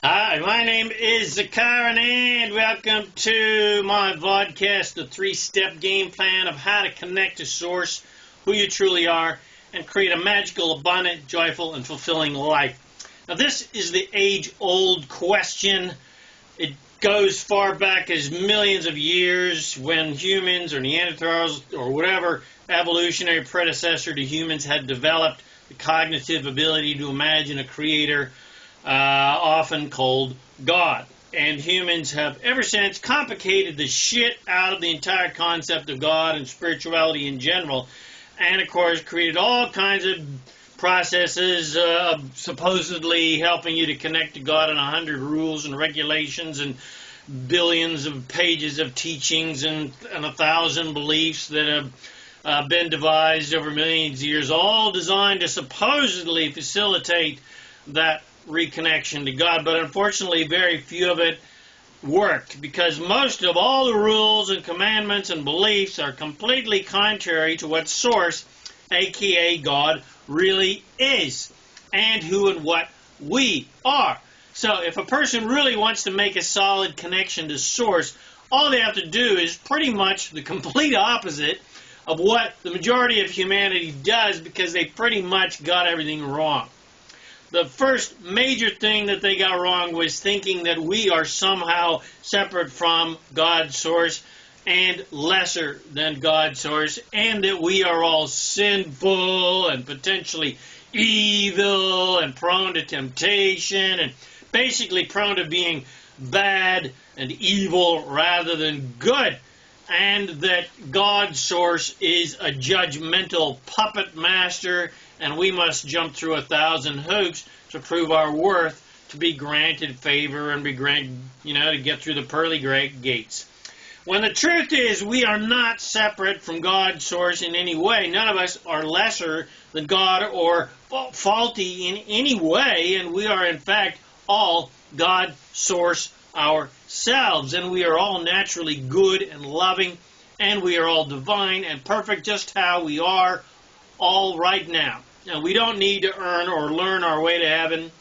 Hi, my name is ZaKaiRan and welcome to my vodcast, the 3-step game plan of how to connect to Source, who you truly are, and create a magical, abundant, joyful, and fulfilling life. Now, this is the age-old question. It goes far back as millions of years when humans or Neanderthals or whatever evolutionary predecessor to humans had developed the cognitive ability to imagine a creator, often called God. And humans have ever since complicated the shit out of the entire concept of God and spirituality in general, and of course created all kinds of processes supposedly helping you to connect to God in 100 rules and regulations and billions of pages of teachings and 1,000 beliefs that have been devised over millions of years, all designed to supposedly facilitate that reconnection to God. But unfortunately, very few of it worked, because most of all the rules and commandments and beliefs are completely contrary to what Source, aka God, really is, and who and what we are. So if a person really wants to make a solid connection to Source, all they have to do is pretty much the complete opposite of what the majority of humanity does, because they pretty much got everything wrong. The first major thing that they got wrong was thinking that we are somehow separate from God's Source and lesser than God's Source, and that we are all sinful and potentially evil and prone to temptation and basically prone to being bad and evil rather than good, and that God's Source is a judgmental puppet master, and we must jump through 1,000 hoops to prove our worth, to be granted favor and be granted, to get through the pearly gates. When the truth is, we are not separate from God's Source in any way. None of us are lesser than God or faulty in any way, and we are in fact all God's Source ourselves, and we are all naturally good and loving, and we are all divine and perfect just how we are all right now. Now, we don't need to earn or learn our way to heaven,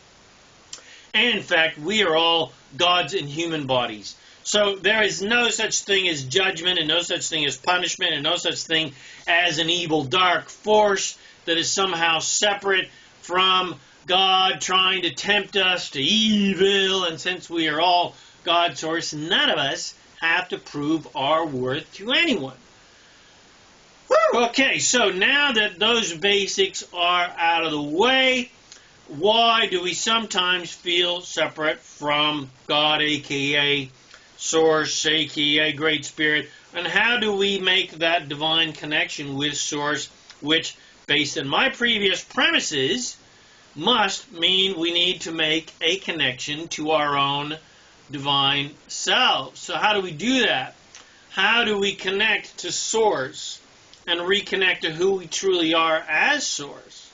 and in fact, we are all God's in human bodies. So there is no such thing as judgment, and no such thing as punishment, and no such thing as an evil dark force that is somehow separate from God trying to tempt us to evil. And since we are all God's Source, none of us have to prove our worth to anyone. Okay, so now that those basics are out of the way, why do we sometimes feel separate from God, aka Source, aka Great Spirit, and how do we make that divine connection with Source, which, based on my previous premises, must mean we need to make a connection to our own divine selves. So how do we do that? How do we connect to Source and reconnect to who we truly are as Source?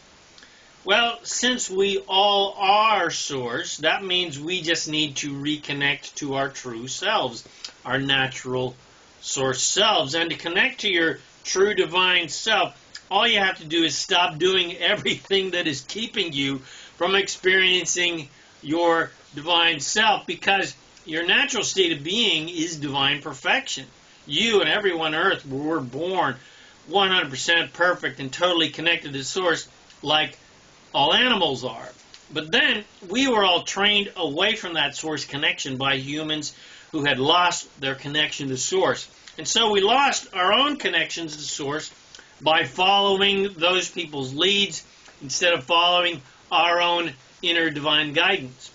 Well, since we all are Source, that means we just need to reconnect to our true selves, our natural Source selves. And to connect to your true divine self, all you have to do is stop doing everything that is keeping you from experiencing your divine self, because your natural state of being is divine perfection. You and everyone on earth were born 100% perfect and totally connected to Source, like all animals are. But then we were all trained away from that Source connection by humans who had lost their connection to Source. And so we lost our own connections to Source by following those people's leads instead of following our own inner divine guidance.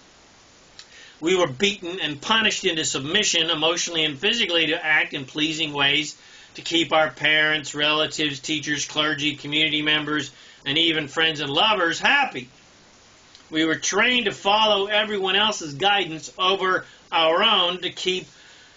We were beaten and punished into submission emotionally and physically to act in pleasing ways to keep our parents, relatives, teachers, clergy, community members, and even friends and lovers happy. We were trained to follow everyone else's guidance over our own to keep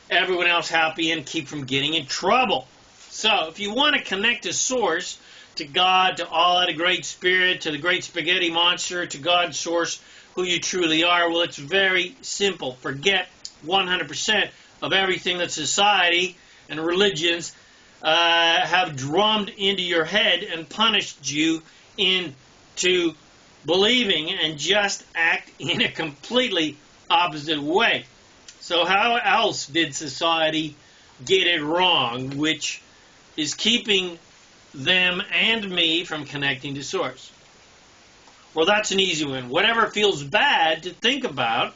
everyone else happy and keep from getting in trouble. So if you want to connect to Source, to God, to Allah, to Great Spirit, to the Great Spaghetti Monster, to God's Source, who you truly are, well, it's very simple. Forget 100% of everything that society and religions have drummed into your head and punished you into believing, and just act in a completely opposite way. So how else did society get it wrong, which is keeping them and me from connecting to Source? Well, that's an easy one. Whatever feels bad to think about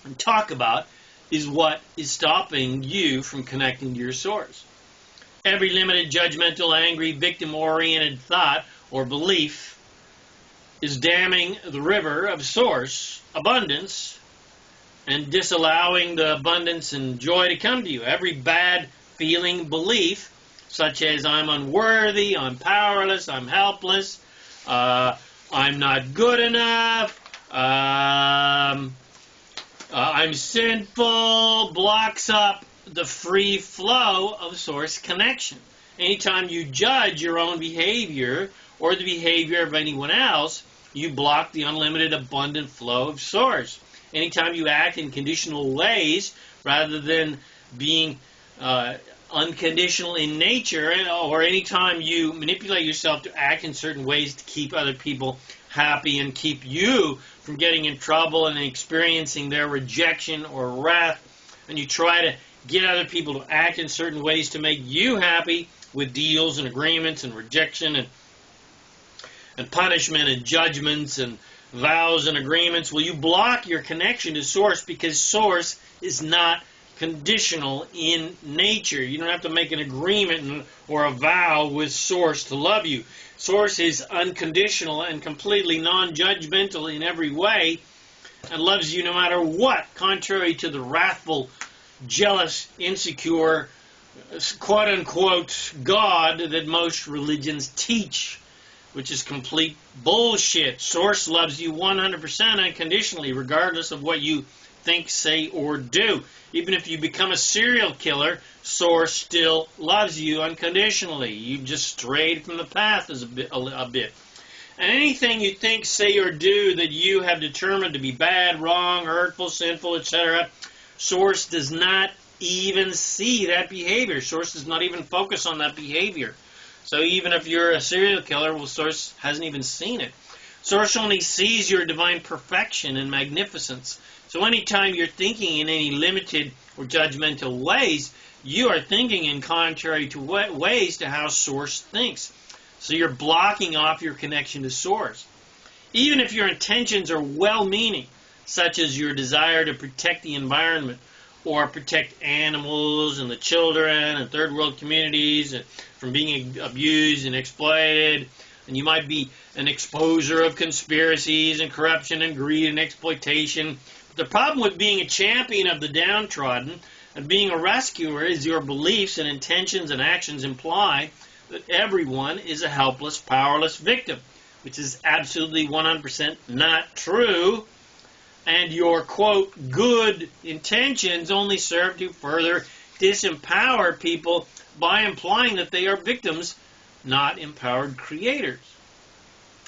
and talk about is what is stopping you from connecting to your Source. Every limited, judgmental, angry, victim-oriented thought or belief is damming the river of Source, abundance, and disallowing the abundance and joy to come to you. Every bad feeling, belief, such as I'm unworthy, I'm powerless, I'm helpless, I'm not good enough, I'm sinful, blocks up the free flow of Source connection. Anytime you judge your own behavior or the behavior of anyone else, you block the unlimited abundant flow of Source. Anytime you act in conditional ways rather than being unconditional in nature, or anytime you manipulate yourself to act in certain ways to keep other people happy and keep you from getting in trouble and experiencing their rejection or wrath, and you try to get other people to act in certain ways to make you happy with deals and agreements and rejection and punishment and judgments and vows and agreements, well, you block your connection to Source, because Source is not conditional in nature. You don't have to make an agreement or a vow with Source to love you. Source is unconditional and completely non-judgmental in every way and loves you no matter what, contrary to the wrathful, jealous, insecure, quote-unquote God that most religions teach, which is complete bullshit. Source loves you 100% unconditionally, regardless of what you think, say, or do. Even if you become a serial killer, Source still loves you unconditionally. You've just strayed from the path a bit. And anything you think, say, or do that you have determined to be bad, wrong, hurtful, sinful, etc., Source does not even see that behavior. Source does not even focus on that behavior. So even if you're a serial killer, well, Source hasn't even seen it. Source only sees your divine perfection and magnificence. So anytime you're thinking in any limited or judgmental ways, you are thinking in contrary to ways to how Source thinks. So you're blocking off your connection to Source. Even if your intentions are well-meaning, such as your desire to protect the environment or protect animals and the children and third world communities from being abused and exploited, and you might be an exposer of conspiracies and corruption and greed and exploitation. But the problem with being a champion of the downtrodden and being a rescuer is your beliefs and intentions and actions imply that everyone is a helpless, powerless victim, which is absolutely 100% not true. And your, quote, good intentions only serve to further disempower people by implying that they are victims, not empowered creators.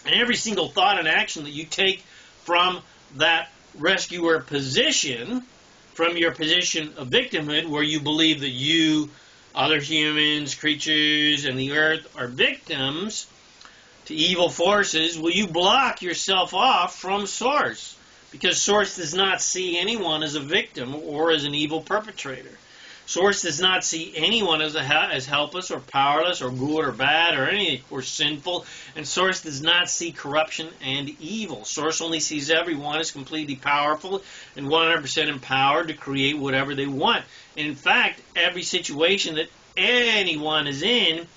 And every single thought and action that you take from that rescuer position, from your position of victimhood, where you believe that you, other humans, creatures, and the earth are victims to evil forces, will you block yourself off from Source? Because Source does not see anyone as a victim or as an evil perpetrator. Source does not see anyone as helpless or powerless or good or bad or sinful. And Source does not see corruption and evil. Source only sees everyone as completely powerful and 100% empowered to create whatever they want. And in fact, every situation that anyone is in,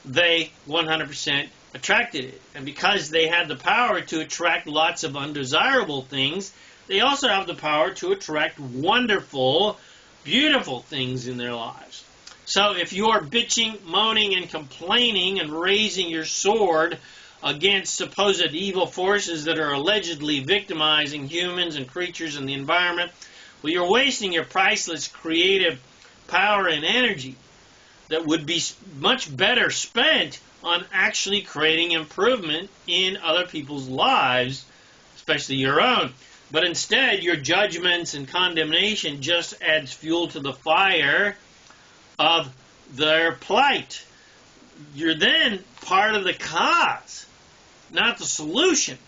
they 100% attracted it. And because they had the power to attract lots of undesirable things, they also have the power to attract wonderful, beautiful things in their lives. So if you're bitching, moaning, and complaining and raising your sword against supposed evil forces that are allegedly victimizing humans and creatures in the environment, well, you're wasting your priceless creative power and energy that would be much better spent on actually creating improvement in other people's lives, especially your own. But instead, your judgments and condemnation just adds fuel to the fire of their plight. You're then part of the cause, not the solution.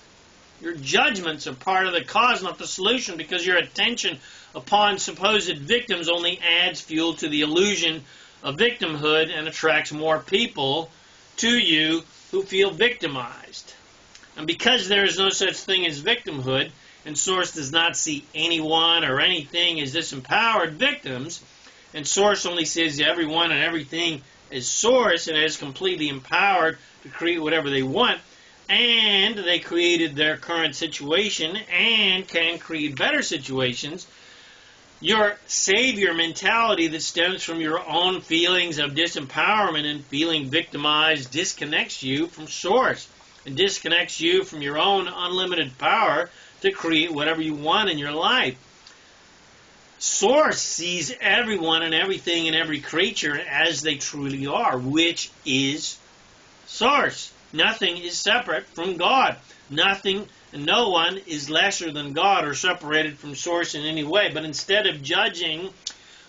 Your judgments are part of the cause, not the solution, because your attention upon supposed victims only adds fuel to the illusion of victimhood and attracts more people to you who feel victimized. And because there is no such thing as victimhood, and Source does not see anyone or anything as disempowered victims, and Source only sees everyone and everything as Source and is completely empowered to create whatever they want, and they created their current situation and can create better situations, your savior mentality that stems from your own feelings of disempowerment and feeling victimized disconnects you from Source and disconnects you from your own unlimited power to create whatever you want in your life. Source sees everyone and everything and every creature as they truly are, which is Source. Nothing is separate from God. Nothing and no one is lesser than God or separated from Source in any way. But instead of judging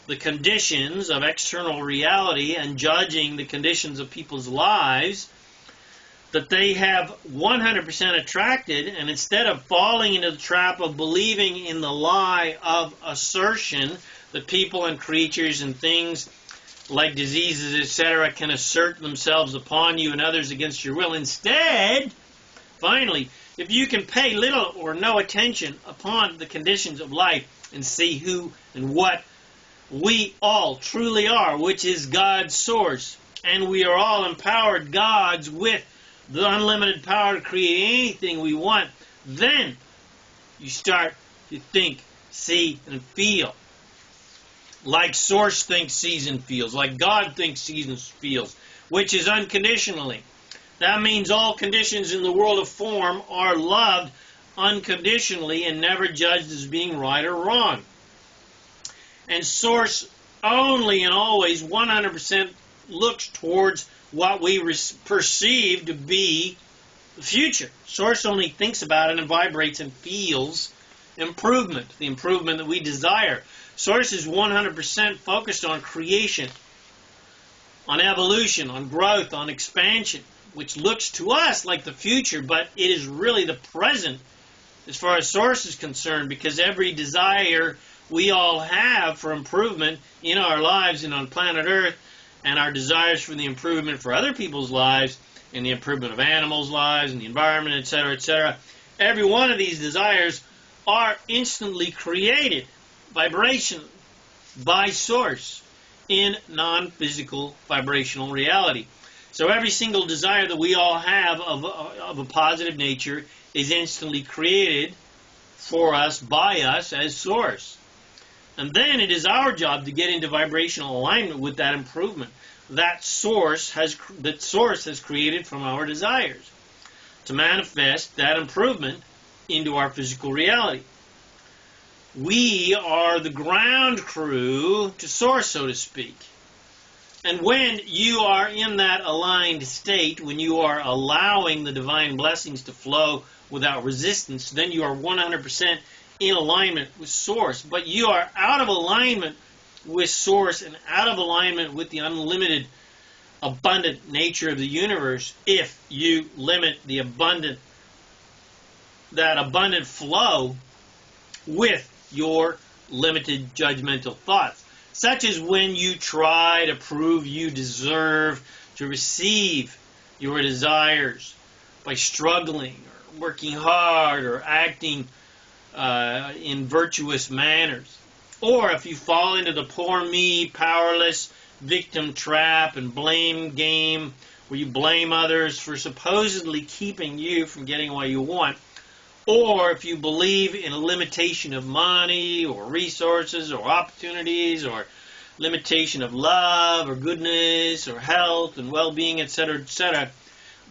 the conditions of external reality and judging the conditions of people's lives that they have 100% attracted, and instead of falling into the trap of believing in the lie of assertion that people and creatures and things like diseases, etc., can assert themselves upon you and others against your will. Instead, finally, if you can pay little or no attention upon the conditions of life and see who and what we all truly are, which is God's Source, and we are all empowered gods with the unlimited power to create anything we want, then you start to think, see, and feel like Source thinks, sees, and feels, like God thinks, sees, and feels, which is unconditionally. That means all conditions in the world of form are loved unconditionally and never judged as being right or wrong. And Source only and always 100% looks towards what we perceive to be the future. Source only thinks about it and vibrates and feels improvement, the improvement that we desire. Source is 100% focused on creation, on evolution, on growth, on expansion, which looks to us like the future, but it is really the present as far as Source is concerned, because every desire we all have for improvement in our lives and on planet Earth, and our desires for the improvement for other people's lives, and the improvement of animals' lives, and the environment, etc., etc., every one of these desires are instantly created, vibration, by Source in non-physical vibrational reality. So every single desire that we all have of a positive nature is instantly created for us, by us, as Source. And then it is our job to get into vibrational alignment with that improvement that Source has created from our desires, to manifest that improvement into our physical reality. We are the ground crew to Source, so to speak. And when you are in that aligned state, when you are allowing the divine blessings to flow without resistance, then you are 100% in alignment with Source. But you are out of alignment with Source and out of alignment with the unlimited, abundant nature of the universe if you limit the abundant flow with your limited judgmental thoughts, such as when you try to prove you deserve to receive your desires by struggling or working hard or acting in virtuous manners. Or if you fall into the poor me, powerless victim trap and blame game, where you blame others for supposedly keeping you from getting what you want. Or if you believe in a limitation of money or resources or opportunities or limitation of love or goodness or health and well-being, etc.,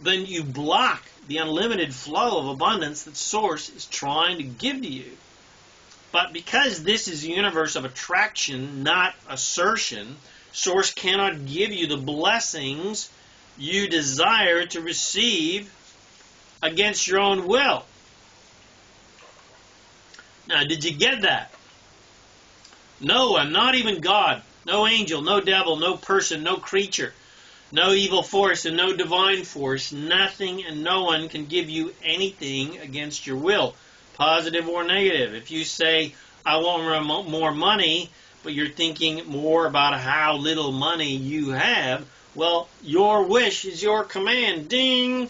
then you block the unlimited flow of abundance that Source is trying to give to you. But because this is a universe of attraction, not assertion, Source cannot give you the blessings you desire to receive against your own will. Now, did you get that? No one, not even God, no angel, no devil, no person, no creature, no evil force and no divine force, nothing and no one can give you anything against your will, positive or negative. If you say, I want more money, but you're thinking more about how little money you have, well, your wish is your command. Ding!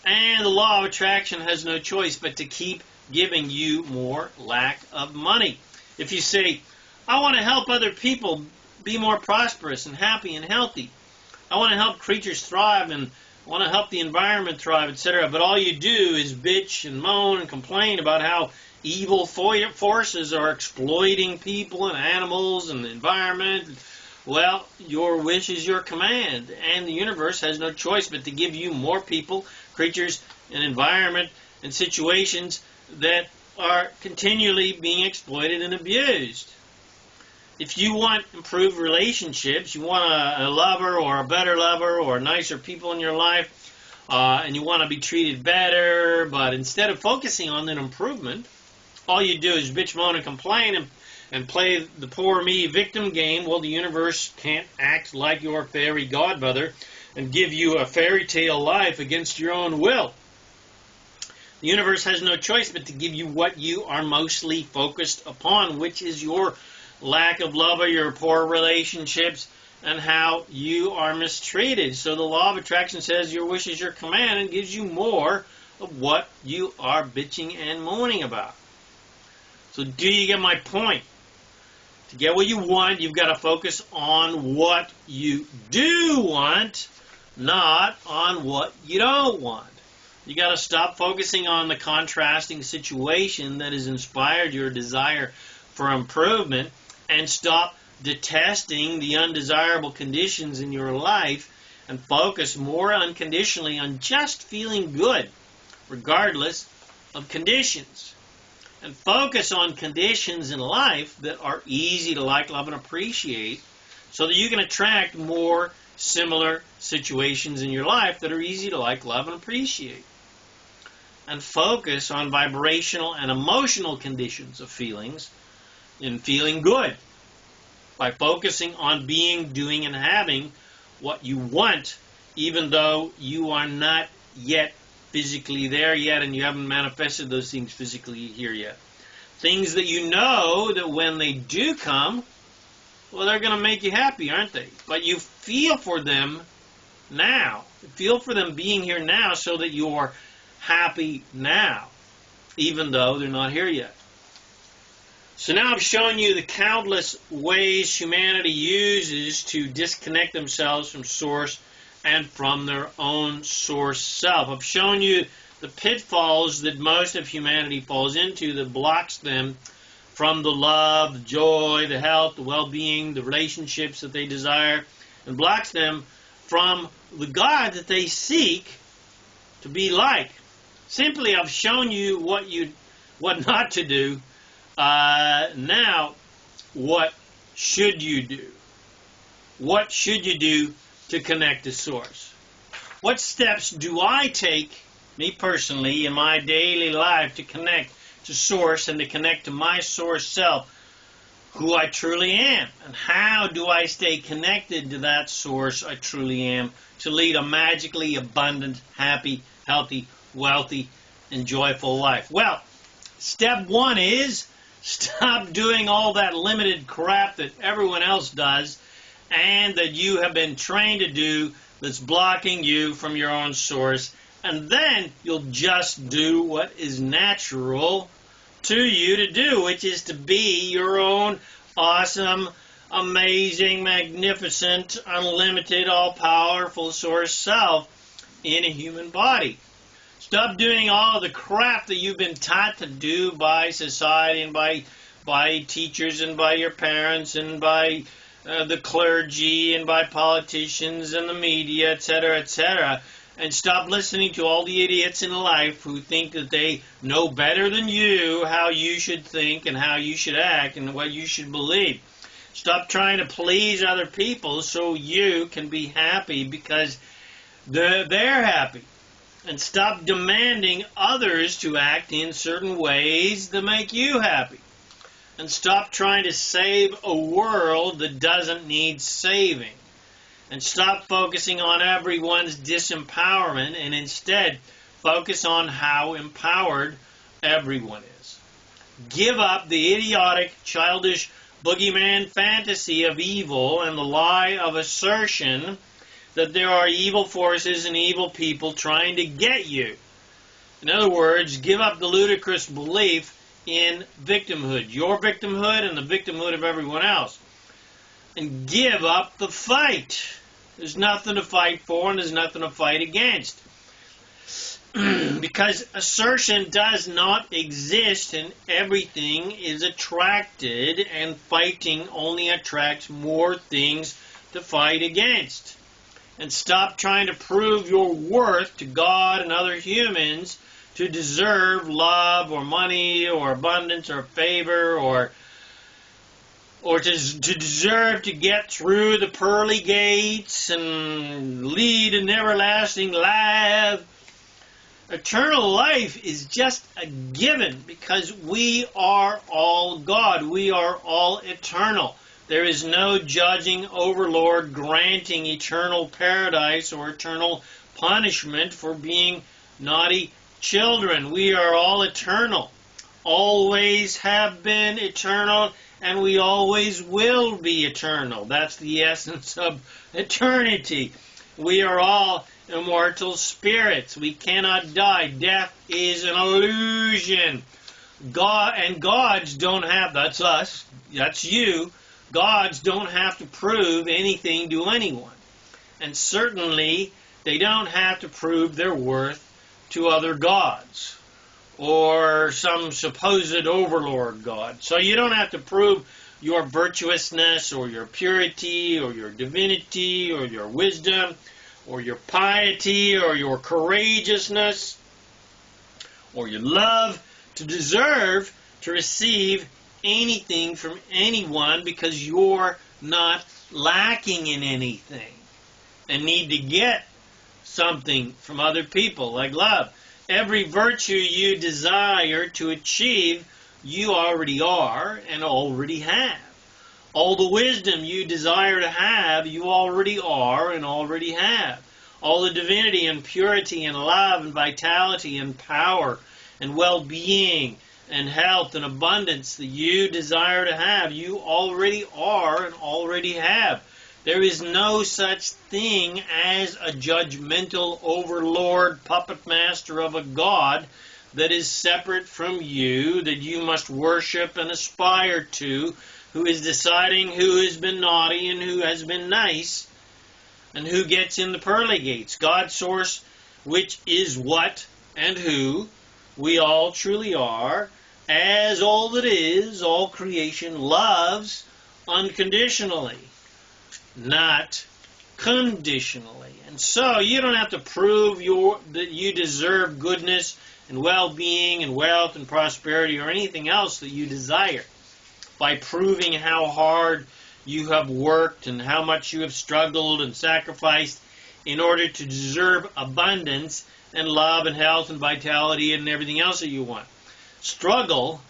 And the law of attraction has no choice but to keep giving you more lack of money. If you say, I want to help other people be more prosperous and happy and healthy, I want to help creatures thrive and I want to help the environment thrive, etc. But all you do is bitch and moan and complain about how evil forces are exploiting people and animals and the environment. Well, your wish is your command, and the universe has no choice but to give you more people, creatures, and environment and situations that are continually being exploited and abused. If you want improved relationships, you want a lover or a better lover or nicer people in your life, and you want to be treated better, but instead of focusing on that improvement, all you do is bitch, moan, and complain and play the poor me victim game. Well, the universe can't act like your fairy godmother and give you a fairy tale life against your own will. The universe has no choice but to give you what you are mostly focused upon, which is your lack of love or your poor relationships and how you are mistreated. So the law of attraction says your wish is your command and gives you more of what you are bitching and moaning about. So do you get my point? To get what you want, you've got to focus on what you do want, not on what you don't want. You got to stop focusing on the contrasting situation that has inspired your desire for improvement and stop detesting the undesirable conditions in your life and focus more unconditionally on just feeling good, regardless of conditions. And focus on conditions in life that are easy to like, love, and appreciate so that you can attract more similar situations in your life that are easy to like, love, and appreciate. And focus on vibrational and emotional conditions of feelings in feeling good by focusing on being, doing, and having what you want, even though you are not yet physically there yet and you haven't manifested those things physically here yet. Things that you know that when they do come, well, they're going to make you happy, aren't they? But you feel for them now. You feel for them being here now so that you're happy now, even though they're not here yet. So now I've shown you the countless ways humanity uses to disconnect themselves from Source and from their own Source self. I've shown you the pitfalls that most of humanity falls into that blocks them from the love, the joy, the health, the well-being, the relationships that they desire, and blocks them from the God that they seek to be like. Simply, I've shown you what not to do. Now, what should you do? What should you do to connect to Source? What steps do I take, me personally, in my daily life to connect to Source and to connect to my Source self, who I truly am? And how do I stay connected to that Source I truly am to lead a magically abundant, happy, healthy, wealthy, and joyful life? Well, step one is stop doing all that limited crap that everyone else does and that you have been trained to do that's blocking you from your own Source. And then you'll just do what is natural to you to do, which is to be your own awesome, amazing, magnificent, unlimited, all-powerful Source self in a human body. Stop doing all the crap that you've been taught to do by society and by teachers and by your parents and by the clergy and by politicians and the media, etc., etc., and stop listening to all the idiots in life who think that they know better than you how you should think and how you should act and what you should believe. Stop trying to please other people so you can be happy because they're happy. And stop demanding others to act in certain ways that make you happy. And stop trying to save a world that doesn't need saving. And stop focusing on everyone's disempowerment and instead focus on how empowered everyone is. Give up the idiotic, childish boogeyman fantasy of evil and the lie of assertion that there are evil forces and evil people trying to get you. In other words, give up the ludicrous belief in victimhood, your victimhood and the victimhood of everyone else. And give up the fight. There's nothing to fight for and there's nothing to fight against. Because assertion does not exist and everything is attracted, and fighting only attracts more things to fight against. And stop trying to prove your worth to God and other humans to deserve love or money or abundance or favor or to deserve to get through the pearly gates and lead an everlasting life. Eternal life is just a given because we are all God. We are all eternal. There is no judging overlord granting eternal paradise or eternal punishment for being naughty children. We are all eternal. Always have been eternal, and we always will be eternal. That's the essence of eternity. We are all immortal spirits. We cannot die. Death is an illusion. God and gods don't have, that's us, that's you. Gods don't have to prove anything to anyone. And certainly they don't have to prove their worth to other gods or some supposed overlord god. So you don't have to prove your virtuousness or your purity or your divinity or your wisdom or your piety or your courageousness or your love to deserve to receive anything from anyone, because you're not lacking in anything and need to get something from other people like love. Every virtue you desire to achieve, you already are and already have. All the wisdom you desire to have, you already are and already have. All the divinity and purity and love and vitality and power and well-being and health and abundance that you desire to have, you already are and already have. There is no such thing as a judgmental overlord, puppet master of a god that is separate from you, that you must worship and aspire to, who is deciding who has been naughty and who has been nice, and who gets in the pearly gates. God's source, which is what and who we all truly are, as all that is, all creation loves unconditionally, not conditionally. And so you don't have to prove that you deserve goodness and well-being and wealth and prosperity or anything else that you desire by proving how hard you have worked and how much you have struggled and sacrificed in order to deserve abundance and love and health and vitality and everything else that you want. Struggle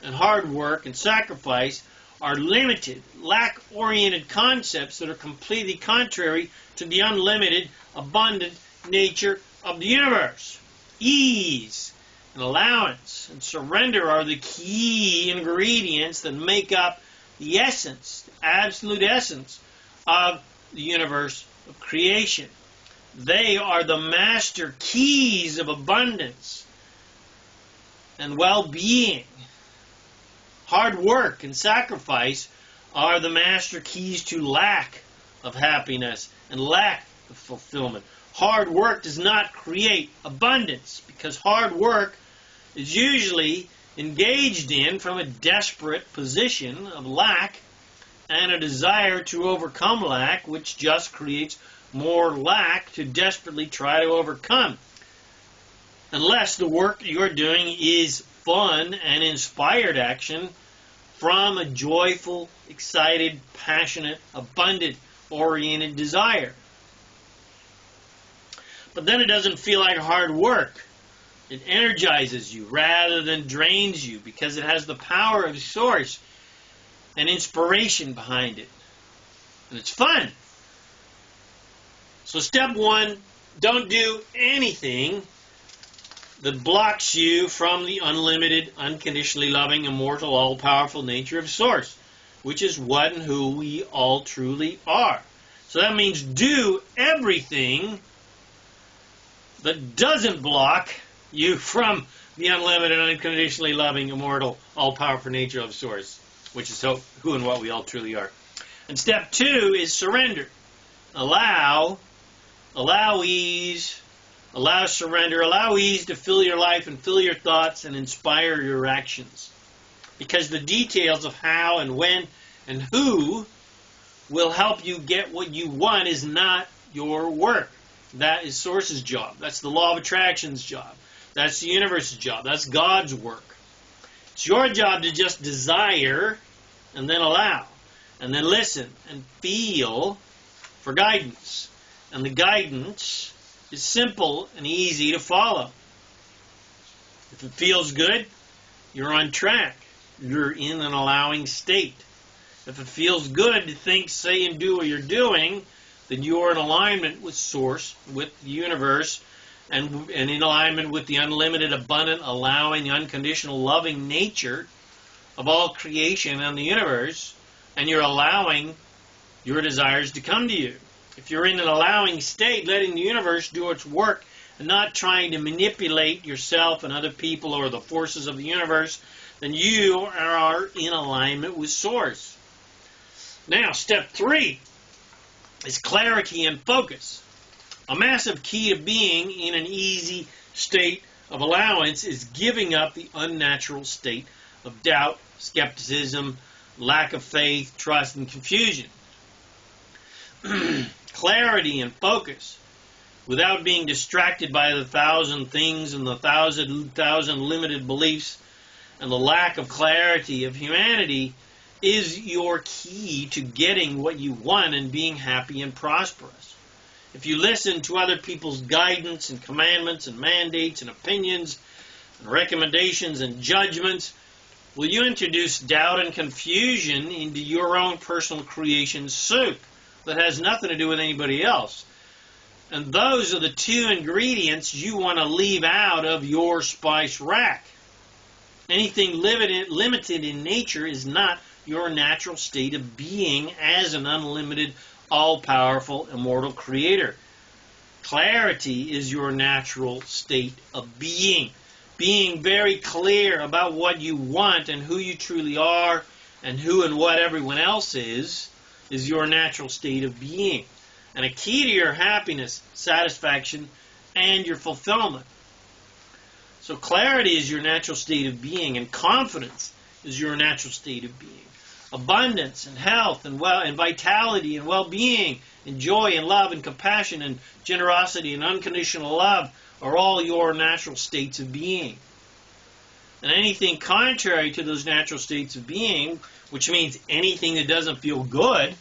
and hard work and sacrifice are limited, lack-oriented concepts that are completely contrary to the unlimited, abundant nature of the universe. Ease and allowance and surrender are the key ingredients that make up the essence, the absolute essence of the universe of creation. They are the master keys of abundance and well-being. Hard work and sacrifice are the master keys to lack of happiness and lack of fulfillment. Hard work does not create abundance, because hard work is usually engaged in from a desperate position of lack and a desire to overcome lack, which just creates more lack to desperately try to overcome. Unless the work you're doing is fun and inspired action from a joyful, excited, passionate, abundant, oriented desire. But then it doesn't feel like hard work. It energizes you rather than drains you, because it has the power of source and inspiration behind it. And it's fun. So step one, don't do anything that blocks you from the unlimited, unconditionally loving, immortal, all-powerful nature of Source, which is what and who we all truly are. So that means do everything that doesn't block you from the unlimited, unconditionally loving, immortal, all-powerful nature of Source, which is who and what we all truly are. And step two is surrender. Allow ease, allow surrender, allow ease to fill your life and fill your thoughts and inspire your actions. Because the details of how and when and who will help you get what you want is not your work. That is Source's job. That's the law of attraction's job. That's the universe's job. That's God's work. It's your job to just desire and then allow and then listen and feel for guidance. And the guidance is simple and easy to follow. If it feels good, you're on track. You're in an allowing state. If it feels good to think, say, and do what you're doing, then you're in alignment with Source, with the universe, and in alignment with the unlimited, abundant, allowing, unconditional, loving nature of all creation and the universe, and you're allowing your desires to come to you. If you're in an allowing state, letting the universe do its work and not trying to manipulate yourself and other people or the forces of the universe, then you are in alignment with Source. Now, step three is clarity and focus. A massive key to being in an easy state of allowance is giving up the unnatural state of doubt, skepticism, lack of faith, trust, and confusion. Clarity and focus, without being distracted by the thousand things and the thousand limited beliefs and the lack of clarity of humanity, is your key to getting what you want and being happy and prosperous. If you listen to other people's guidance and commandments and mandates and opinions and recommendations and judgments, will you introduce doubt and confusion into your own personal creation soup that has nothing to do with anybody else? And those are the two ingredients you want to leave out of your spice rack. Anything limited in nature is not your natural state of being as an unlimited, all-powerful, immortal creator. Clarity is your natural state of being. Being very clear about what you want and who you truly are and who and what everyone else is your natural state of being. And a key to your happiness, satisfaction, and your fulfillment. So clarity is your natural state of being, and confidence is your natural state of being. Abundance and health and vitality and well-being and joy and love and compassion and generosity and unconditional love are all your natural states of being. And anything contrary to those natural states of being, which means anything that doesn't feel good,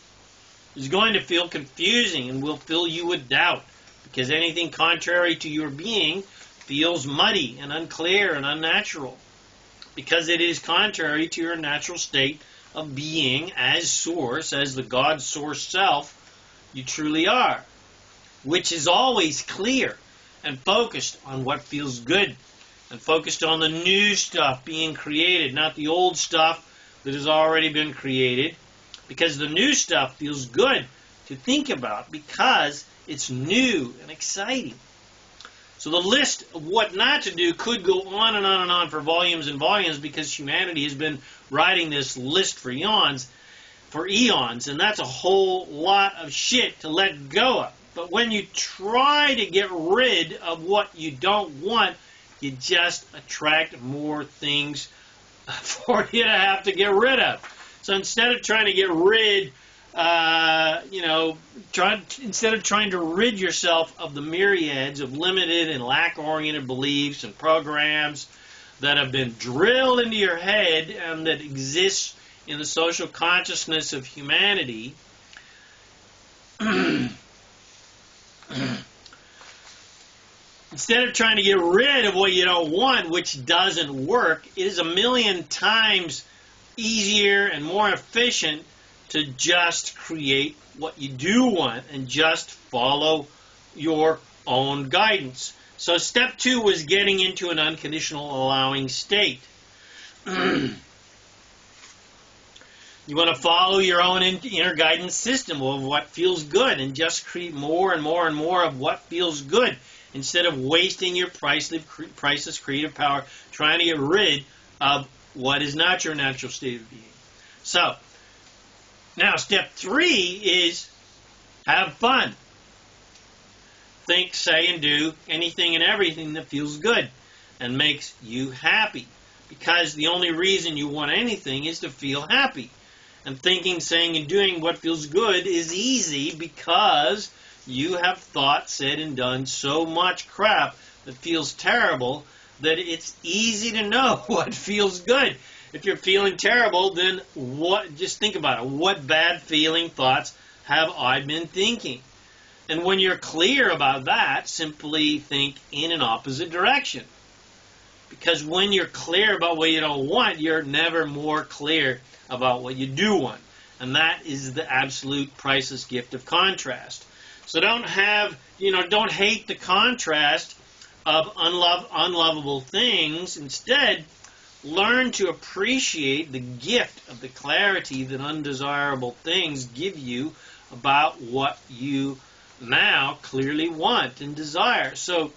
is going to feel confusing and will fill you with doubt, because anything contrary to your being feels muddy and unclear and unnatural, because it is contrary to your natural state of being as Source, as the God Source self you truly are, which is always clear and focused on what feels good and focused on the new stuff being created, not the old stuff that has already been created, because the new stuff feels good to think about because it's new and exciting. So the list of what not to do could go on and on and on for volumes and volumes, because humanity has been writing this list for eons, and that's a whole lot of shit to let go of. But when you try to get rid of what you don't want, you just attract more things for you to have to get rid of. So instead of trying to get rid, instead of trying to rid yourself of the myriads of limited and lack-oriented beliefs and programs that have been drilled into your head and that exist in the social consciousness of humanity, instead of trying to get rid of what you don't want, which doesn't work, it is 1,000,000 times easier and more efficient to just create what you do want and just follow your own guidance. So step 2 was getting into an unconditional allowing state. You want to follow your own inner guidance system of what feels good and just create more and more and more of what feels good instead of wasting your priceless creative power trying to get rid of what is not your natural state of being. So, now step 3 is have fun. Think, say, and do anything and everything that feels good and makes you happy. Because the only reason you want anything is to feel happy. And thinking, saying, and doing what feels good is easy because you have thought, said, and done so much crap that feels terrible that it's easy to know what feels good. If you're feeling terrible, then what? Just think about it. What bad feeling thoughts have I been thinking? And when you're clear about that, simply think in an opposite direction. Because when you're clear about what you don't want, you're never more clear about what you do want. And that is the absolute priceless gift of contrast. So don't hate the contrast of unlovable things. Instead, learn to appreciate the gift of the clarity that undesirable things give you about what you now clearly want and desire. So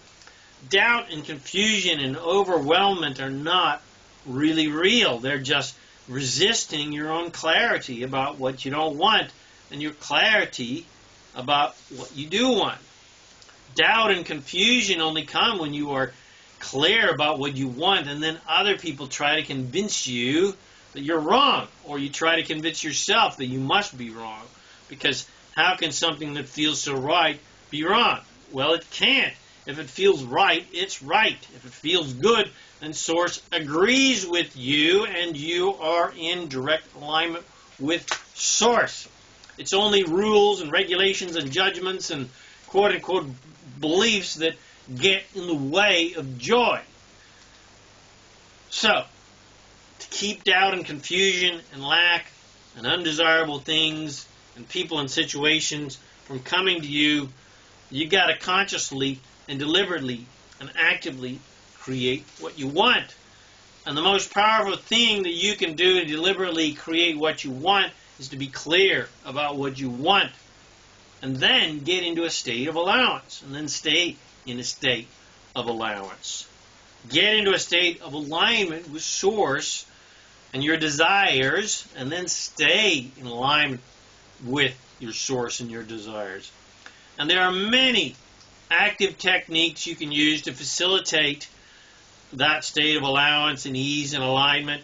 doubt and confusion and overwhelmment are not really real. They're just resisting your own clarity about what you don't want and your clarity about what you do want. Doubt and confusion only come when you are clear about what you want and then other people try to convince you that you're wrong, or you try to convince yourself that you must be wrong. Because how can something that feels so right be wrong? Well, it can't. If it feels right, it's right. If it feels good, then Source agrees with you and you are in direct alignment with Source. It's only rules and regulations and judgments and quote-unquote beliefs that get in the way of joy. So, to keep doubt and confusion and lack and undesirable things and people and situations from coming to you, you got to consciously and deliberately and actively create what you want. And the most powerful thing that you can do to deliberately create what you want is to be clear about what you want. And then get into a state of allowance. And then stay in a state of allowance. Get into a state of alignment with Source and your desires. And then stay in alignment with your Source and your desires. And there are many active techniques you can use to facilitate that state of allowance and ease and alignment,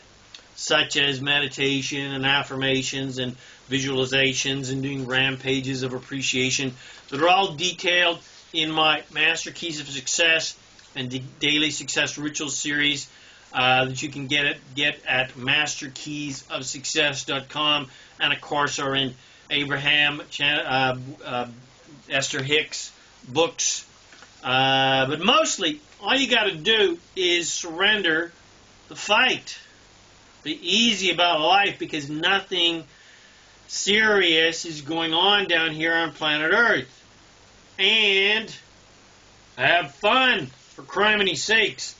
such as meditation and affirmations and visualizations and doing rampages of appreciation that are all detailed in my Master Keys of Success and Daily Success Rituals series that you can get at masterkeysofsuccess.com, and of course are in Abraham Esther Hicks books. But mostly, all you got to do is surrender the fight. Be easy about life, because nothing serious is going on down here on planet Earth. And have fun, for criminy sakes.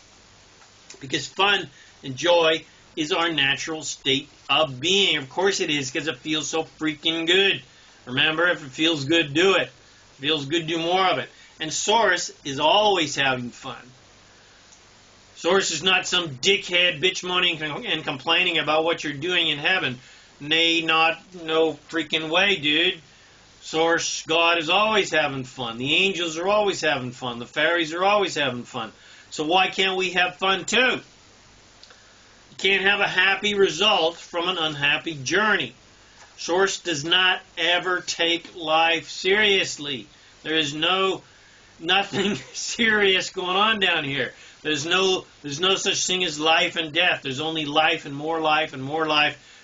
Because fun and joy is our natural state of being. Of course it is, because it feels so freaking good. Remember, if it feels good, do it. If it feels good, do more of it. And Source is always having fun. Source is not some dickhead bitch moaning and complaining about what you're doing in heaven. Nay, not no freaking way, dude. Source God is always having fun. The angels are always having fun. The fairies are always having fun. So why can't we have fun too? You can't have a happy result from an unhappy journey. Source does not ever take life seriously. There is nothing serious going on down here. There's no such thing as life and death. There's only life and more life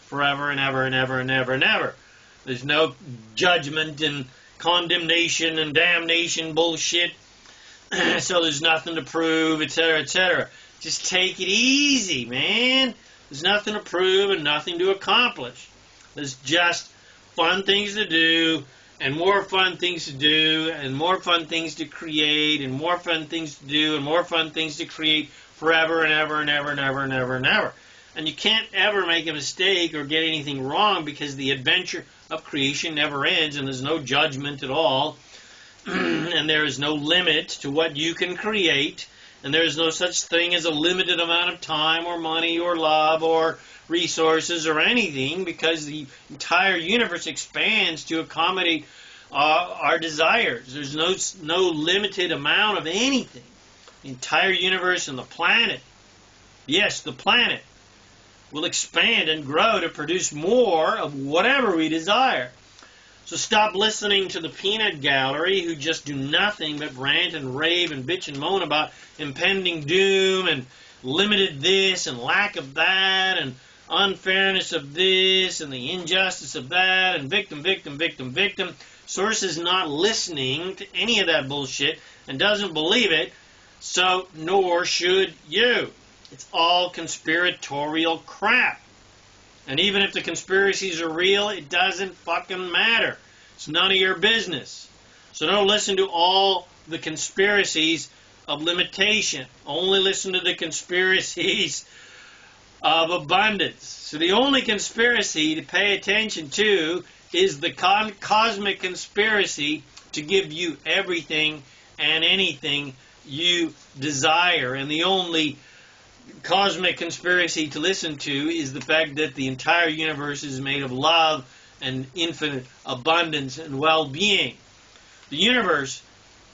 forever and ever and ever and ever and ever. There's no judgment and condemnation and damnation bullshit. So there's nothing to prove, etc., etc. Just take it easy, man. There's nothing to prove and nothing to accomplish. There's just fun things to do, and more fun things to do, and more fun things to create, and more fun things to do, and more fun things to create forever and ever and ever and ever and ever and ever. And you can't ever make a mistake or get anything wrong, because the adventure of creation never ends, and there's no judgment at all, and there is no limit to what you can create, and there is no such thing as a limited amount of time or money or love or resources or anything, because the entire universe expands to accommodate our desires. There's no limited amount of anything. The entire universe and the planet, yes, the planet, will expand and grow to produce more of whatever we desire. So stop listening to the peanut gallery who just do nothing but rant and rave and bitch and moan about impending doom and limited this and lack of that and unfairness of this and the injustice of that and victim, victim, victim, victim. Source is not listening to any of that bullshit and doesn't believe it, so nor should you. It's all conspiratorial crap. And even if the conspiracies are real, it doesn't fucking matter. It's none of your business. So don't listen to all the conspiracies of limitation. Only listen to the conspiracies of abundance. So the only conspiracy to pay attention to is the cosmic conspiracy to give you everything and anything you desire. And the only cosmic conspiracy to listen to is the fact that the entire universe is made of love and infinite abundance and well-being. The universe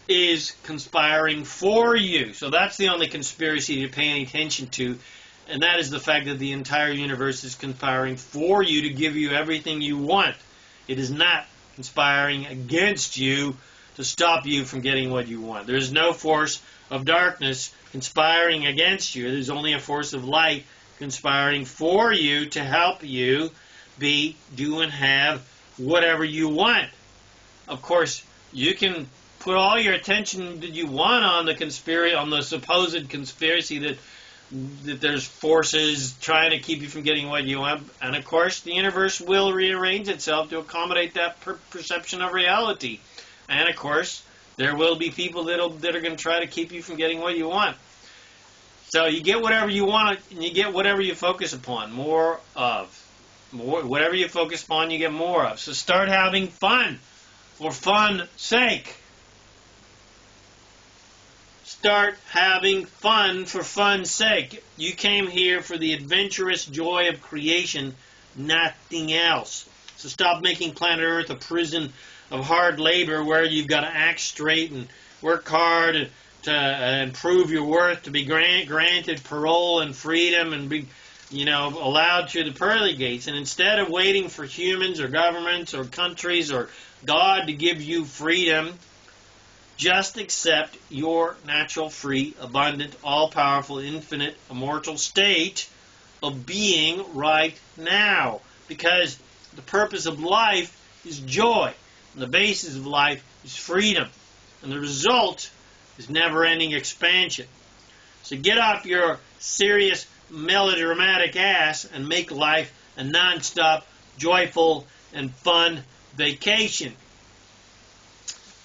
is conspiring for you. So that's the only conspiracy to pay any attention to. And that is the fact that the entire universe is conspiring for you to give you everything you want. It is not conspiring against you to stop you from getting what you want. There is no force of darkness conspiring against you. There's only a force of light conspiring for you to help you be, do, and have whatever you want. Of course, you can put all your attention that you want on the supposed conspiracy that there's forces trying to keep you from getting what you want. And of course, the universe will rearrange itself to accommodate that perception of reality. And of course, there will be people that are going to try to keep you from getting what you want. So you get whatever you want, and you get whatever you focus upon. More of. Whatever you focus upon, you get more of. So start having fun for fun's sake. Start having fun for fun's sake. You came here for the adventurous joy of creation, nothing else. So stop making planet Earth a prison of hard labor where you've got to act straight and work hard to improve your worth, to be granted parole and freedom and be, allowed through the pearly gates. And instead of waiting for humans or governments or countries or God to give you freedom, just accept your natural, free, abundant, all-powerful, infinite, immortal state of being right now. Because the purpose of life is joy. And the basis of life is freedom. And the result is never-ending expansion. So get off your serious, melodramatic ass and make life a non-stop, joyful, and fun vacation.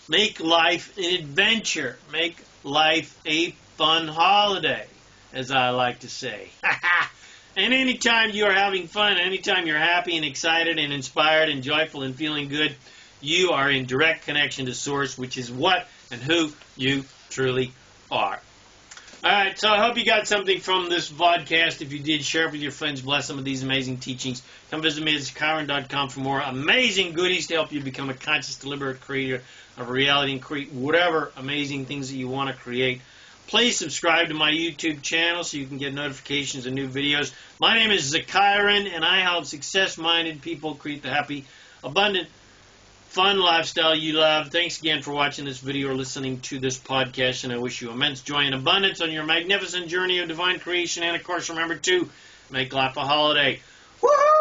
Make life an adventure. Make life a fun holiday, as I like to say. And anytime you're having fun, anytime you're happy and excited and inspired and joyful and feeling good, you are in direct connection to Source, which is what and who you truly are. All right, so I hope you got something from this vodcast. If you did, share it with your friends. Bless some of these amazing teachings. Come visit me at ZaKaiRan.com for more amazing goodies to help you become a conscious, deliberate creator of reality and create whatever amazing things that you want to create. Please subscribe to my YouTube channel so you can get notifications of new videos. My name is ZaKaiRan, and I help success-minded people create the happy, abundant, fun lifestyle you love. Thanks again for watching this video or listening to this podcast, and I wish you immense joy and abundance on your magnificent journey of divine creation. And, of course, remember to make life a holiday. Woohoo!